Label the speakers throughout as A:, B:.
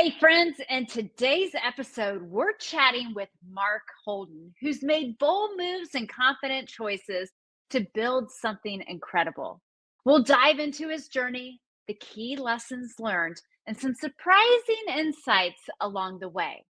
A: Hey, friends, in today's episode, we're chatting with Mark Holden, who's made bold moves and confident choices to build something incredible. We'll dive into his journey, the key lessons learned, and some surprising insights along the way.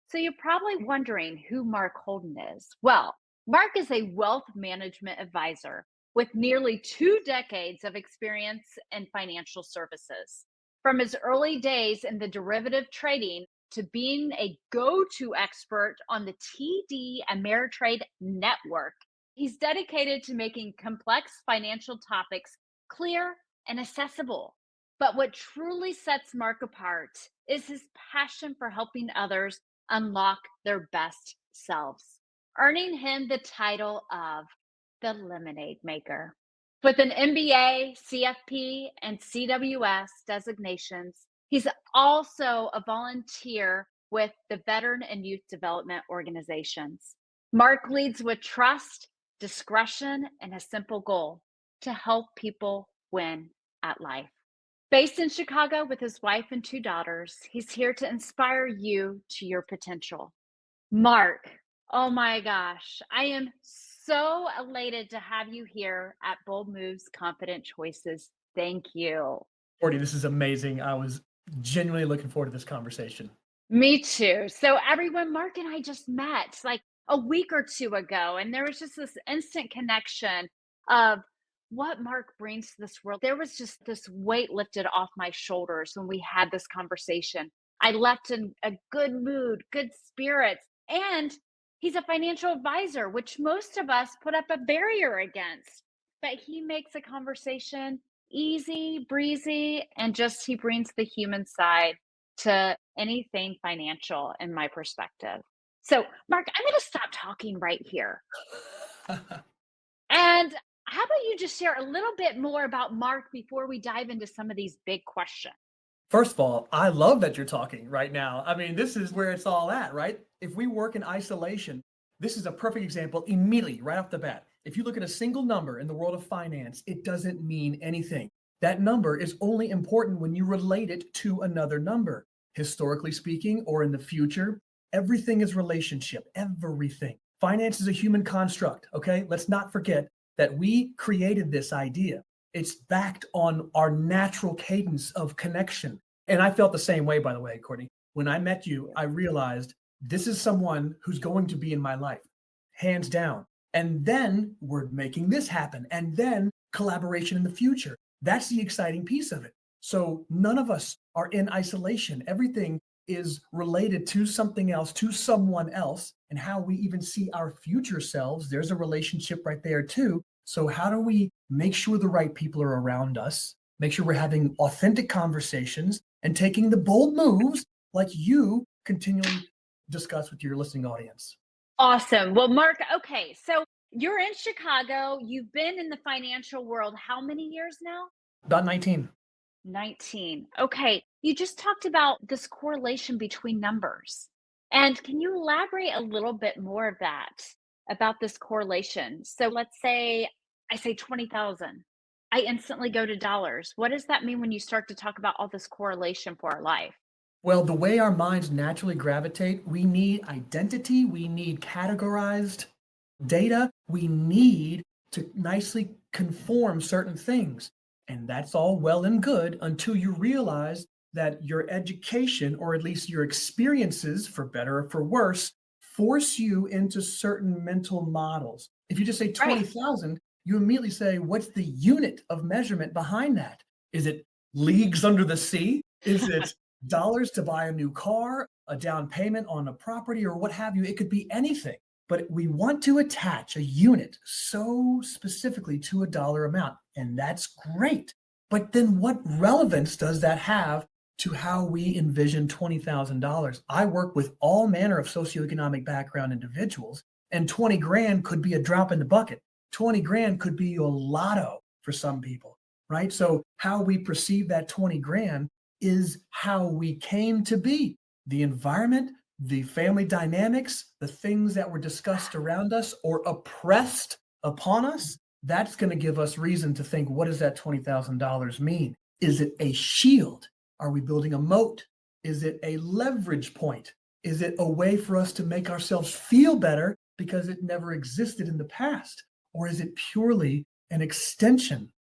A: So, you're probably wondering who Mark Holden is. Well, Mark is a wealth management advisor with nearly 2 decades of experience in financial services. From his early days in the derivative trading to being a go to expert on the TD Ameritrade network, he's dedicated to making complex financial topics clear and accessible. But what truly sets Mark apart is his passion for helping others unlock their best selves, earning him the title of the Lemonade Maker. With an MBA, CFP, and CWS designations, he's also a volunteer with the Veteran and Youth Development Organizations. Mark leads with trust, discretion, and a simple goal to help people win at life. Based in Chicago with his wife and 2 daughters, he's here to inspire you to your potential. Mark, oh my gosh, I am so elated to have you here at Bold Moves Confident Choices. Thank you.
B: Courtney, this is amazing. I was genuinely looking forward to this conversation.
A: Me too. So, everyone, Mark and I just met like a week or two ago, and there was just this instant connection of what Mark brings to this world. There was just this weight lifted off my shoulders when we had this conversation. I left in a good mood, good spirits, and he's a financial advisor, which most of us put up a barrier against. But he makes a conversation easy, breezy, and just he brings the human side to anything financial in my perspective. So, Mark, I'm going to stop talking right here. And how about you just share a little bit more about Mark before we dive into some of these big questions?
B: First of all, I love that you're talking right now. I mean, this is where it's all at, right? If we work in isolation, this is a perfect example immediately, right off the bat. If you look at a single number in the world of finance, it doesn't mean anything. That number is only important when you relate it to another number. Historically speaking, or in the future, everything is relationship, everything. Finance is a human construct, okay? Let's not forget that we created this idea. It's backed on our natural cadence of connection. And I felt the same way, by the way, Courtney. When I met you, I realized this is someone who's going to be in my life, hands down. And then we're making this happen, and then collaboration in the future. That's the exciting piece of it. So none of us are in isolation. Everything is related to something else, to someone else, and how we even see our future selves. There's a relationship right there, too. So how do we make sure the right people are around us, make sure we're having authentic conversations and taking the bold moves like you continually discuss with your listening audience?
A: Awesome. Well, Mark, okay, so you're in Chicago. You've been in the financial world how many years now?
B: About 19.
A: 19. Okay. You just talked about this correlation between numbers. And can you elaborate a little bit more of that about this correlation? So let's say I say 20,000. I instantly go to dollars. What does that mean when you start to talk about all this correlation for our life?
B: Well, the way our minds naturally gravitate, we need identity, we need categorized data, we need to nicely conform certain things. And that's all well and good until you realize that your education, or at least your experiences, for better or for worse, force you into certain mental models. If you just say
A: Right.
B: 20,000, you immediately say, what's the unit of measurement behind that? Is it leagues under the sea? Is it dollars to buy a new car, a down payment on a property, or what have you? It could be anything. But we want to attach a unit so specifically to a dollar amount, and that's great. But then what relevance does that have to how we envision $20,000? I work with all manner of socioeconomic background individuals, and 20 grand could be a drop in the bucket. 20 grand could be a lotto for some people, right? So how we perceive that 20 grand is how we came to be. The environment, the family dynamics, the things that were discussed around us or oppressed upon us, that's going to give us reason to think, what does that $20,000 mean? Is it a shield? Are we building a moat? Is it a leverage point? Is it a way for us to make ourselves feel better because it never existed in the past? Or is it purely an extension?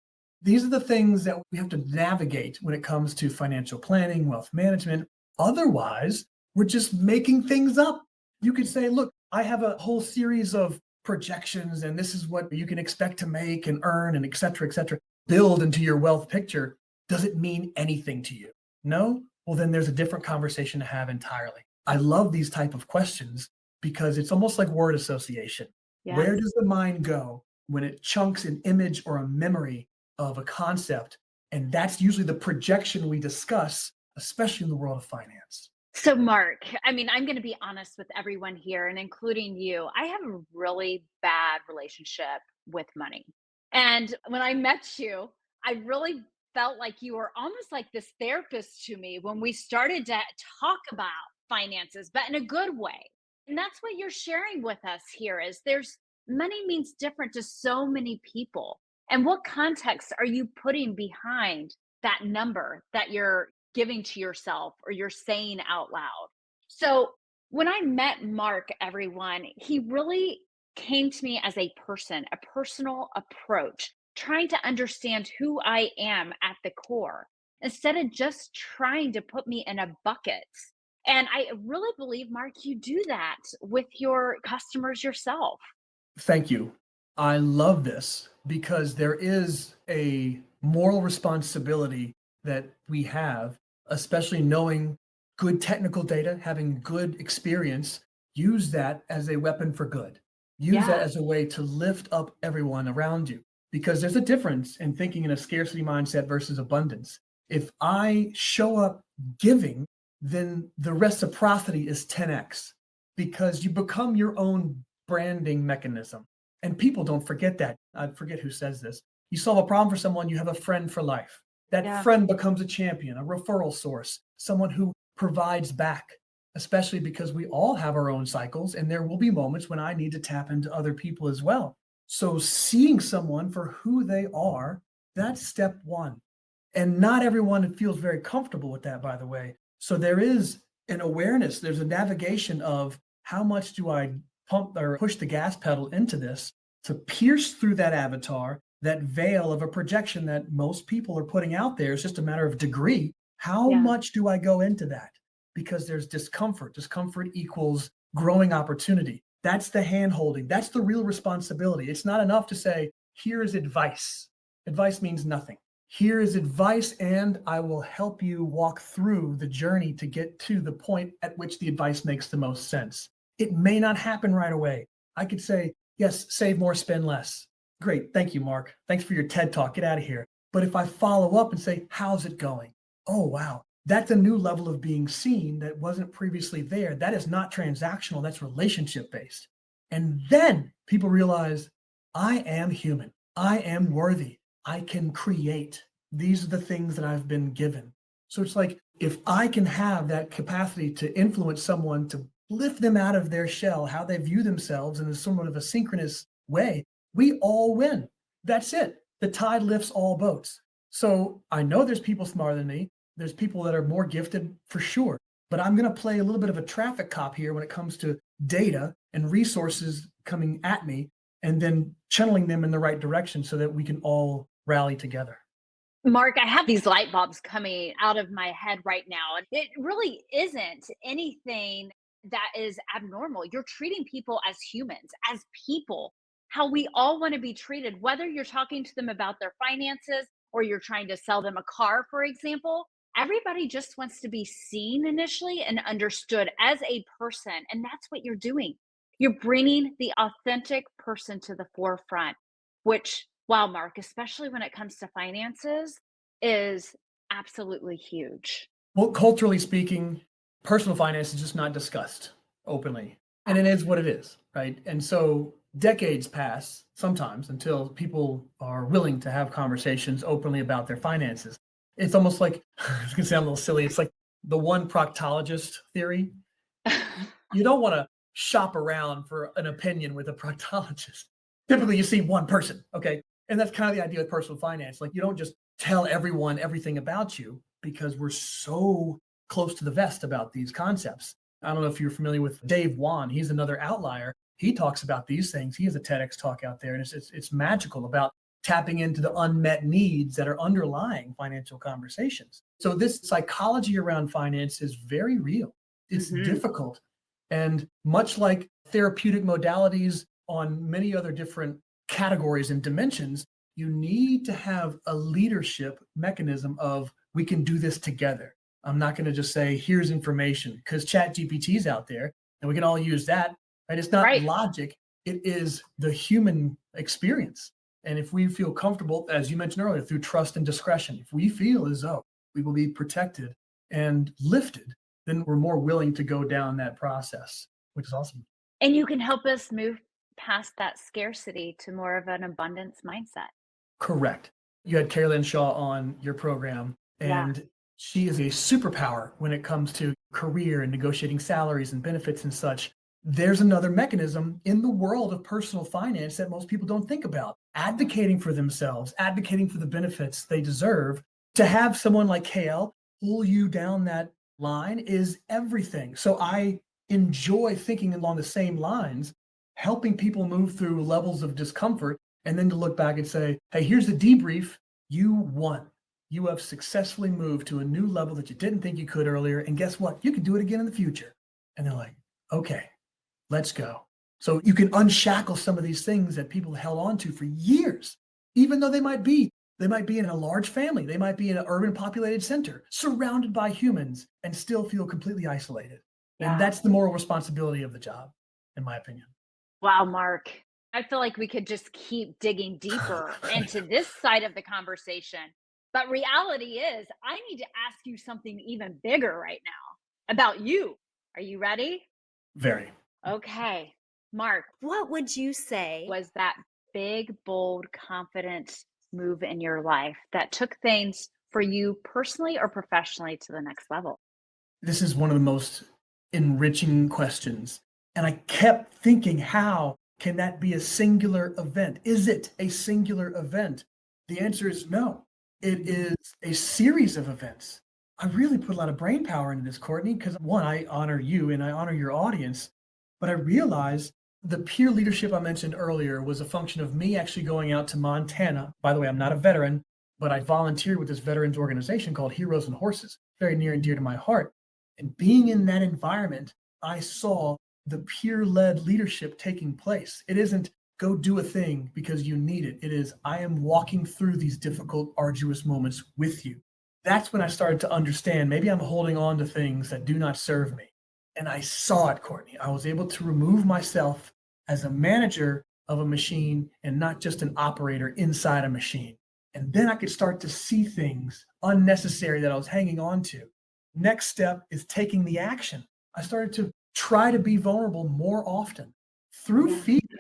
B: These are the things that we have to navigate when it comes to financial planning, wealth management. Otherwise, we're just making things up. You could say, look, I have a whole series of projections, and this is what you can expect to make and earn, and et cetera, et cetera. Build into your wealth picture. Does it mean anything to you? No? Well, then there's a different conversation to have entirely. I love these type of questions because it's almost like word association. Where
A: Yes.
B: does the mind go when it chunks an image or a memory of a concept? And that's usually the projection we discuss, especially in the world of finance.
A: So, Mark, I mean, I'm going to be honest with everyone here and including you. I have a really bad relationship with money. And when I met you, I really felt like you were almost like this therapist to me when we started to talk about finances, but in a good way. And that's what you're sharing with us here is there's money means different to so many people. And what context are you putting behind that number that you're giving to yourself or you're saying out loud? So when I met Mark, everyone, he really came to me as a person, a personal approach, trying to understand who I am at the core instead of just trying to put me in a bucket. And I really believe, Mark, you do that with your customers yourself.
B: Thank you. I love this because there is a moral responsibility that we have, especially knowing good technical data, having good experience, use that as a weapon for good. Use that
A: Yeah.
B: as a way to lift up everyone around you because there's a difference in thinking in a scarcity mindset versus abundance. If I show up giving, then the reciprocity is 10x because you become your own branding mechanism. And people don't forget that. I forget who says this. You solve a problem for someone, you have a friend for life. That
A: Yeah.
B: friend becomes a champion, a referral source, someone who provides back, especially because we all have our own cycles. And there will be moments when I need to tap into other people as well. So seeing someone for who they are, that's step one. And not everyone feels very comfortable with that, by the way. So there is an awareness, there's a navigation of how much do I pump or push the gas pedal into this to pierce through that avatar, that veil of a projection that most people are putting out there. It's just a matter of degree. How
A: Yeah.
B: much do I go into that? Because there's discomfort. Discomfort equals growing opportunity. That's the hand holding. That's the real responsibility. It's not enough to say, here is advice. Advice means nothing. Here is advice, and I will help you walk through the journey to get to the point at which the advice makes the most sense. It may not happen right away. I could say, yes, save more, spend less. Great. Thank you, Mark. Thanks for your TED talk. Get out of here. But if I follow up and say, how's it going? Oh, wow. That's a new level of being seen that wasn't previously there. That is not transactional. That's relationship based. And then people realize I am human. I am worthy. I can create. These are the things that I've been given. So it's like if I can have that capacity to influence someone to lift them out of their shell, how they view themselves in a somewhat of a synchronous way, we all win. That's it. The tide lifts all boats. So I know there's people smarter than me. There's people that are more gifted for sure. But I'm going to play a little bit of a traffic cop here when it comes to data and resources coming at me and then channeling them in the right direction so that we can all rally together.
A: Mark, I have these light bulbs coming out of my head right now. And it really isn't anything that is abnormal. You're treating people as humans, as people, how we all want to be treated, whether you're talking to them about their finances or you're trying to sell them a car, for example. Everybody just wants to be seen initially and understood as a person. And that's what you're doing. You're bringing the authentic person to the forefront, which, wow, Mark, especially when it comes to finances, is absolutely huge.
B: Well, culturally speaking, personal finance is just not discussed openly. And it is what it is, right? And so decades pass sometimes until people are willing to have conversations openly about their finances. It's almost like, it's going to sound a little silly. It's like the one proctologist theory. You don't want to shop around for an opinion with a proctologist. Typically, you see one person, okay? And that's kind of the idea with personal finance. Like, you don't just tell everyone everything about you because we're so close to the vest about these concepts. I don't know if you're familiar with Dave Wan. He's another outlier. He talks about these things. He has a TEDx talk out there, and it's magical about tapping into the unmet needs that are underlying financial conversations. So this psychology around finance is very real. It's difficult. And much like therapeutic modalities on many other different categories and dimensions, you need to have a leadership mechanism of we can do this together. I'm not going to just say, here's information, because Chat GPT is out there and we can all use that. Right? It's not
A: Right.
B: logic. It is the human experience. And if we feel comfortable, as you mentioned earlier, through trust and discretion, if we feel as though we will be protected and lifted, then we're more willing to go down that process, which is awesome.
A: And you can help us move past that scarcity to more of an abundance mindset.
B: Correct. You had Carolyn Shaw on your program,
A: Yeah.
B: and she is a superpower when it comes to career and negotiating salaries and benefits and such. There's another mechanism in the world of personal finance that most people don't think about. Advocating for themselves, advocating for the benefits they deserve. To have someone like KL pull you down that line is everything. So I enjoy thinking along the same lines, helping people move through levels of discomfort, and then to look back and say, hey, here's the debrief. You won. You have successfully moved to a new level that you didn't think you could earlier. And guess what? You can do it again in the future. And they're like, okay, let's go. So you can unshackle some of these things that people held on to for years, even though they might be in a large family. They might be in an urban populated center, surrounded by humans, and still feel completely isolated. And
A: Yeah.
B: that's the moral responsibility of the job, in my opinion.
A: Wow, Mark. I feel like we could just keep digging deeper into this side of the conversation. But reality is, I need to ask you something even bigger right now about you. Are you ready?
B: Very.
A: Okay. Mark, what would you say was that big, bold, confident move in your life that took things for you personally or professionally to the next level?
B: This is one of the most enriching questions. And I kept thinking, how can that be a singular event? Is it a singular event? The answer is no. It is a series of events. I really put a lot of brain power into this, Courtney, because one, I honor you and I honor your audience, but I realized the peer leadership I mentioned earlier was a function of me actually going out to Montana. By the way, I'm not a veteran, but I volunteered with this veterans organization called Heroes and Horses, very near and dear to my heart. And being in that environment, I saw the peer-led leadership taking place. It isn't go do a thing because you need it. It is, I am walking through these difficult, arduous moments with you. That's when I started to understand maybe I'm holding on to things that do not serve me. And I saw it, Courtney. I was able to remove myself as a manager of a machine and not just an operator inside a machine. And then I could start to see things unnecessary that I was hanging on to. Next step is taking the action. I started to try to be vulnerable more often through feedback.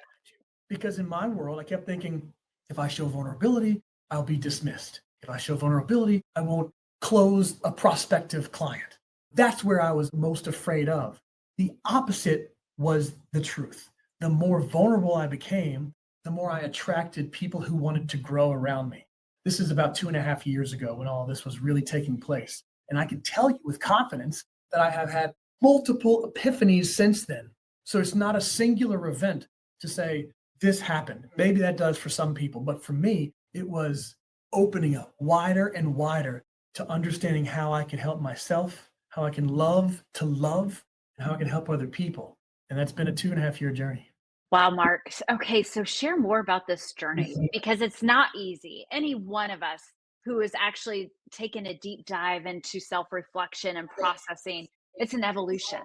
B: Because in my world, I kept thinking, if I show vulnerability, I'll be dismissed. If I show vulnerability, I won't close a prospective client. That's where I was most afraid of. The opposite was the truth. The more vulnerable I became, the more I attracted people who wanted to grow around me. This is about 2.5 years ago when all this was really taking place. And I can tell you with confidence that I have had multiple epiphanies since then. So it's not a singular event to say, this happened. Maybe that does for some people, but for me, it was opening up wider and wider to understanding how I can help myself, how I can love to love, and how I can help other people. And that's been a 2.5 year journey.
A: Wow, Mark. Okay, so share more about this journey because it's not easy. Any one of us who has actually taken a deep dive into self reflection and processing, it's an evolution.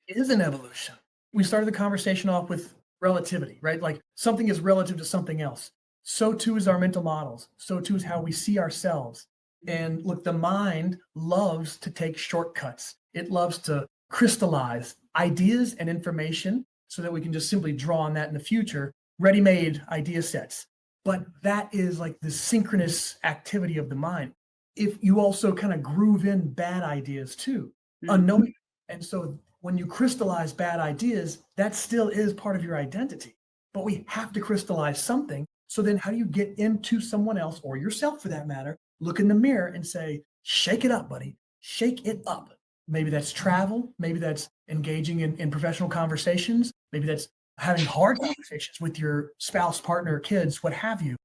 B: It is an evolution. We started the conversation off with relativity, right? Like something is relative to something else. So too is our mental models. So too is how we see ourselves. And look, the mind loves to take shortcuts. It loves to crystallize ideas and information so that we can just simply draw on that in the future, ready-made idea sets. But that is like the synchronous activity of the mind. If you also kind of groove in bad ideas too, unknowing. And so when you crystallize bad ideas, that still is part of your identity. But we have to crystallize something. So then how do you get into someone else or yourself for that matter, look in the mirror and say, shake it up, buddy, shake it up. Maybe that's travel. Maybe that's engaging in professional conversations. Maybe that's having hard conversations with your spouse, partner, kids, what have you.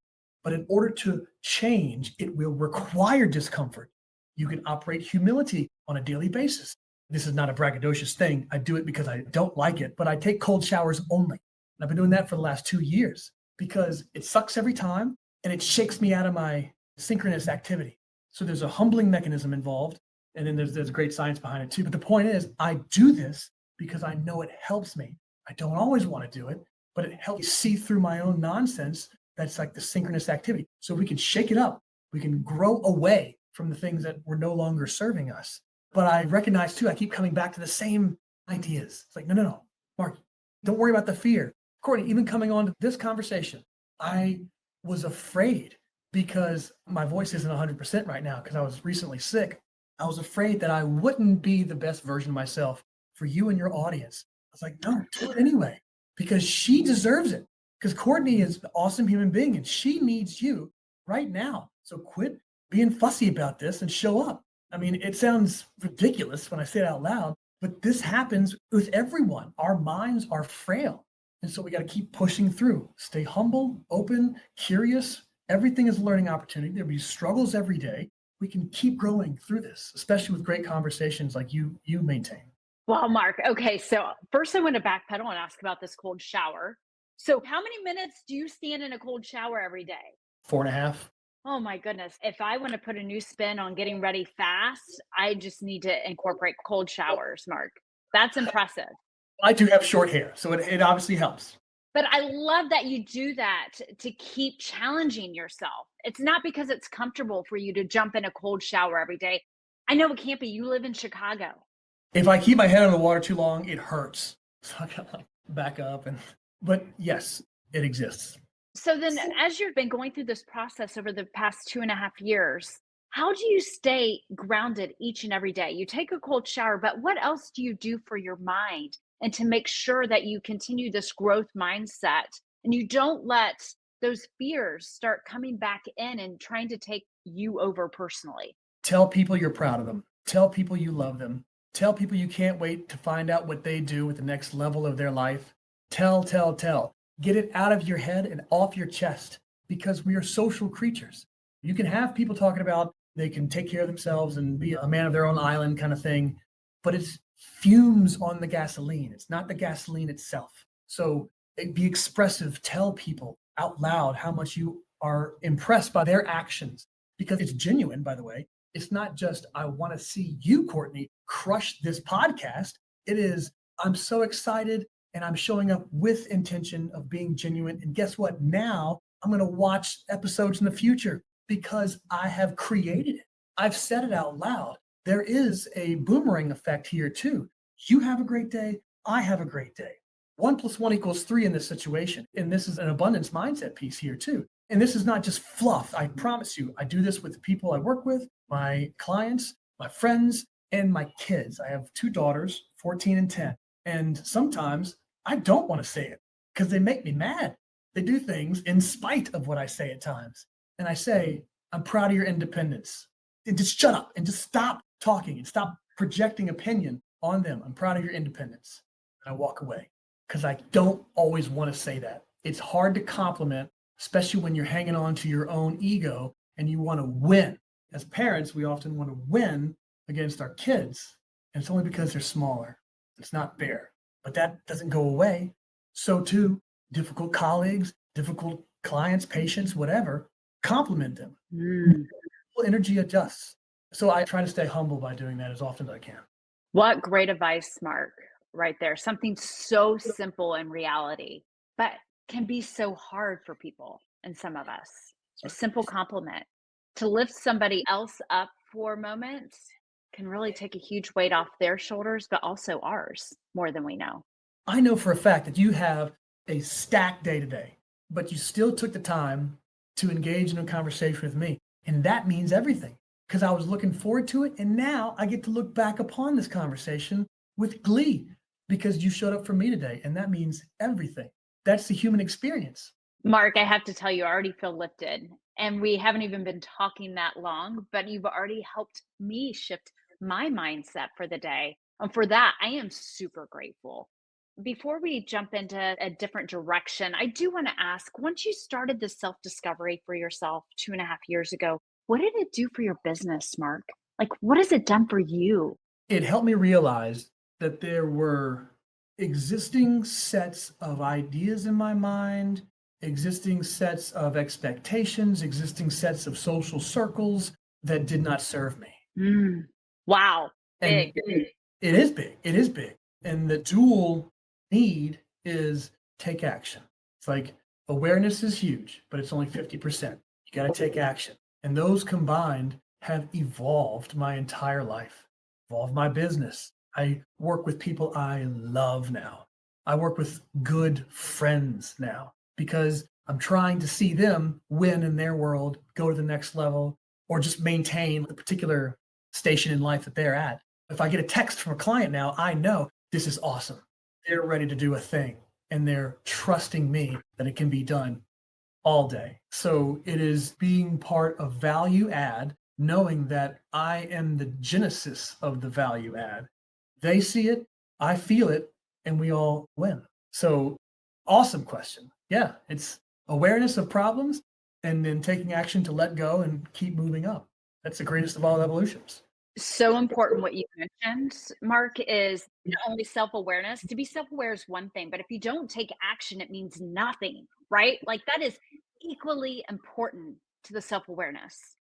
B: But in order to change, it will require discomfort. You can operate humility on a daily basis. This is not a braggadocious thing. I do it because I don't like it, but I take cold showers only. And I've been doing that for the last 2 years because it sucks every time and it shakes me out of my synchronous activity. So there's a humbling mechanism involved. And then there's great science behind it too. But the point is, I do this because I know it helps me. I don't always want to do it, but it helps see through my own nonsense. That's like the synchronous activity. So we can shake it up. We can grow away from the things that were no longer serving us. But I recognize too, I keep coming back to the same ideas. It's like, no, Mark, don't worry about the fear. Courtney, even coming on to this conversation, I was afraid because my voice isn't 100% right now because I was recently sick. I was afraid that I wouldn't be the best version of myself for you and your audience. I was like, no, do it anyway, because she deserves it. Because Courtney is an awesome human being and she needs you right now. So quit being fussy about this and show up. I mean, it sounds ridiculous when I say it out loud, but this happens with everyone. Our minds are frail. And so we got to keep pushing through. Stay humble, open, curious. Everything is a learning opportunity. There'll be struggles every day. We can keep growing through this, especially with great conversations like you maintain.
A: Well, Mark, okay, so first I want to backpedal and ask about this cold shower. So, how many minutes do you stand in a cold shower every day?
B: 4.5.
A: Oh my goodness. If I want to put a new spin on getting ready fast, I just need to incorporate cold showers, Mark. That's impressive.
B: I do have short hair, so it obviously helps.
A: But I love that you do that to keep challenging yourself. It's not because it's comfortable for you to jump in a cold shower every day. I know it can't be. You live in Chicago.
B: If I keep my head on the water too long, it hurts. So I gotta like back up but yes, it exists.
A: So then, as you've been going through this process over the past 2.5 years, how do you stay grounded each and every day? You take a cold shower, but what else do you do for your mind and to make sure that you continue this growth mindset and you don't let those fears start coming back in and trying to take you over personally?
B: Tell people you're proud of them. Tell people you love them. Tell people you can't wait to find out what they do with the next level of their life. Tell. Get it out of your head and off your chest because we are social creatures. You can have people talking about they can take care of themselves and be a man of their own island kind of thing, but it's fumes on the gasoline. It's not the gasoline itself. So be expressive. Tell people out loud how much you are impressed by their actions because it's genuine, by the way. It's not just, I want to see you, Courtney, crush this podcast. It is, I'm so excited and I'm showing up with intention of being genuine. And guess what? Now I'm going to watch episodes in the future because I have created it. I've said it out loud. There is a boomerang effect here too. You have a great day. I have a great day. 1 + 1 = 3 in this situation. And this is an abundance mindset piece here too. And this is not just fluff. I promise you, I do this with the people I work with, my clients, my friends, and my kids. I have 2 daughters, 14 and 10. And sometimes I don't want to say it because they make me mad. They do things in spite of what I say at times. And I say, I'm proud of your independence. And just shut up and just stop talking and stop projecting opinion on them. I'm proud of your independence. And I walk away because I don't always want to say that. It's hard to compliment, especially when you're hanging on to your own ego and you want to win. As parents, we often want to win against our kids, and it's only because they're smaller. It's not fair, but that doesn't go away. So too, difficult colleagues, difficult clients, patients, whatever, compliment them. Energy adjusts. So I try to stay humble by doing that as often as I can.
A: What great advice, Mark, right there. Something so simple in reality, but can be so hard for people and some of us. A simple compliment to lift somebody else up for a moment can really take a huge weight off their shoulders, but also ours more than we know.
B: I know for a fact that you have a stacked day today, but you still took the time to engage in a conversation with me. And that means everything because I was looking forward to it. And now I get to look back upon this conversation with glee because you showed up for me today. And that means everything. That's the human experience.
A: Mark, I have to tell you, I already feel lifted. And we haven't even been talking that long, but you've already helped me shift my mindset for the day. And for that, I am super grateful. Before we jump into a different direction, I do want to ask, once you started this self discovery for yourself 2.5 years ago, what did it do for your business, Mark? Like, what has it done for you?
B: It helped me realize that there were existing sets of ideas in my mind, existing sets of expectations, existing sets of social circles that did not serve me.
A: Mm. Wow.
B: And
A: Big.
B: it is big. It is big. And the dual need is take action. It's like awareness is huge, but it's only 50%. You got to take action. And those combined have evolved my entire life, evolved my business. I work with people I love now. I work with good friends now because I'm trying to see them win in their world, go to the next level, or just maintain the particular station in life that they're at. If I get a text from a client now, I know this is awesome. They're ready to do a thing and they're trusting me that it can be done all day. So it is being part of value add, knowing that I am the genesis of the value add. They see it, I feel it, and we all win. So awesome question. Yeah, it's awareness of problems and then taking action to let go and keep moving up. That's the greatest of all evolutions.
A: So important what you mentioned, Mark, is not only self-awareness. To be self-aware is one thing, but if you don't take action, it means nothing, right? Like that is equally important to the self-awareness.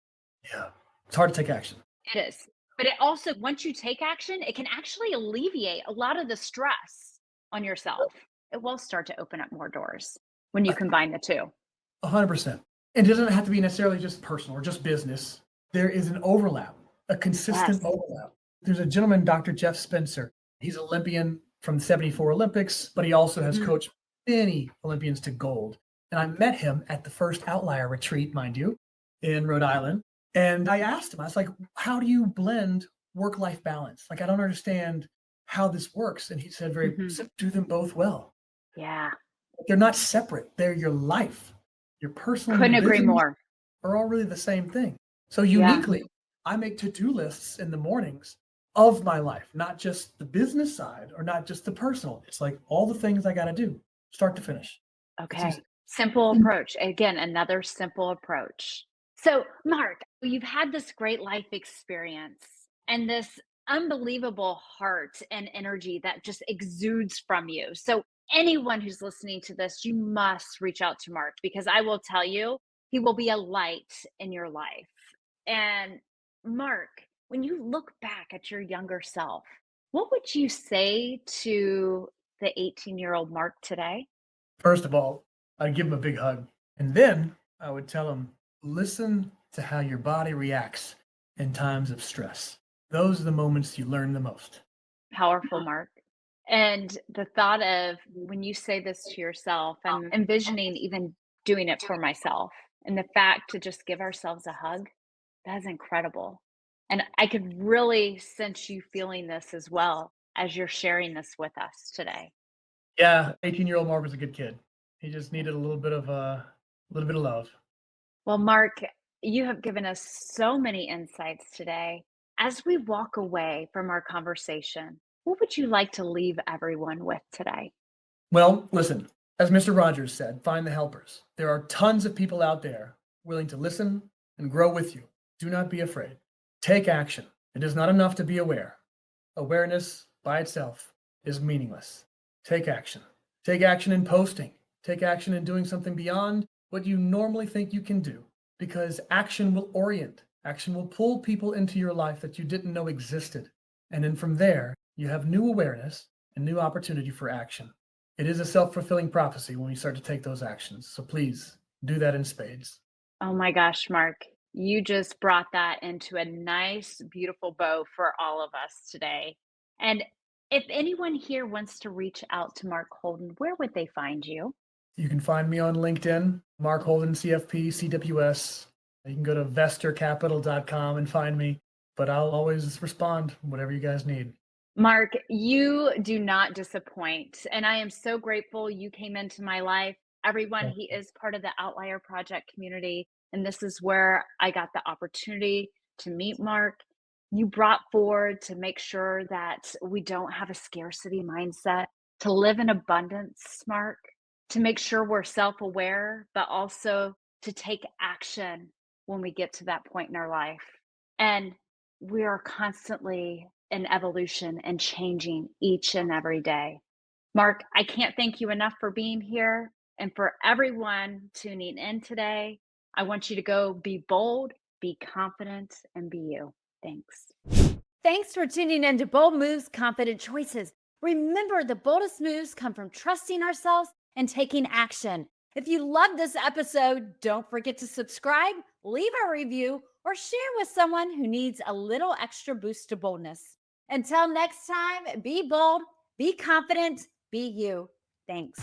B: Yeah. It's hard to take action.
A: It is. But it also, once you take action, it can actually alleviate a lot of the stress on yourself. It will start to open up more doors when you
B: I
A: combine the two.
B: 100%. It doesn't have to be necessarily just personal or just business. There is an overlap, a consistent
A: Yes.
B: overlap. There's a gentleman, Dr. Jeff Spencer. He's Olympian from the 74 Olympics, but he also has
A: Mm.
B: coached many Olympians to gold. And I met him at the first Outlier retreat, mind you, in Rhode Island. And I asked him, I was like, how do you blend work life balance? Like, I don't understand how this works. And he said, very
A: Mhm.
B: simply, do them both well.
A: Yeah.
B: They're not separate, they're your life. Your personal and
A: Couldn't
B: your
A: agree
B: business
A: more.
B: are all really the same thing. So
A: Yeah.
B: uniquely, I make to-do lists in the mornings of my life, not just the business side or not just the personal. It's like all the things I got to do, start to finish. It's easy.
A: Okay. Simple approach. Again, another simple approach. So, Mark, you've had this great life experience and this unbelievable heart and energy that just exudes from you. So, anyone who's listening to this, you must reach out to Mark because I will tell you, he will be a light in your life. And, Mark, when you look back at your younger self, what would you say to the 18-year-old Mark today?
B: First of all, I'd give him a big hug. And then I would tell him, listen to how your body reacts in times of stress. Those are the moments you learn the most.
A: Powerful, Mark. And the thought of when you say this to yourself, I'm envisioning even doing it for myself. And the fact to just give ourselves a hug, that's incredible. And I could really sense you feeling this as well as you're sharing this with us today.
B: Yeah, 18-year-old Mark was a good kid. He just needed a little bit of love.
A: Well, Mark, you have given us so many insights today. As we walk away from our conversation, what would you like to leave everyone with today?
B: Well, listen, as Mr. Rogers said, find the helpers. There are tons of people out there willing to listen and grow with you. Do not be afraid. Take action. It is not enough to be aware. Awareness by itself is meaningless. Take action. Take action in posting. Take action in doing something beyond what you normally think you can do because action will orient. Action will pull people into your life that you didn't know existed. And then from there, you have new awareness and new opportunity for action. It is a self-fulfilling prophecy when we start to take those actions. So please do that in spades.
A: Oh my gosh, Mark, you just brought that into a nice, beautiful bow for all of us today. And if anyone here wants to reach out to Mark Holden, where would they find you?
B: You can find me on LinkedIn, Mark Holden, CFP, CWS. You can go to vestorcapital.com and find me, but I'll always respond whatever you guys need.
A: Mark, you do not disappoint. And I am so grateful you came into my life. Everyone, he is part of the Outlier Project community. And this is where I got the opportunity to meet Mark. you brought forward to make sure that we don't have a scarcity mindset, to live in abundance, Mark, to make sure we're self aware, but also to take action when we get to that point in our life. And we are constantly in evolution and changing each and every day. Mark, I can't thank you enough for being here and for everyone tuning in today. I want you to go be bold, be confident, and be you. Thanks.
C: Thanks for tuning in to Bold Moves, Confident Choices. Remember, the boldest moves come from trusting ourselves and taking action. If you love this episode, don't forget to subscribe, leave a review, or share with someone who needs a little extra boost to boldness. Until next time, be bold, be confident, be you. Thanks.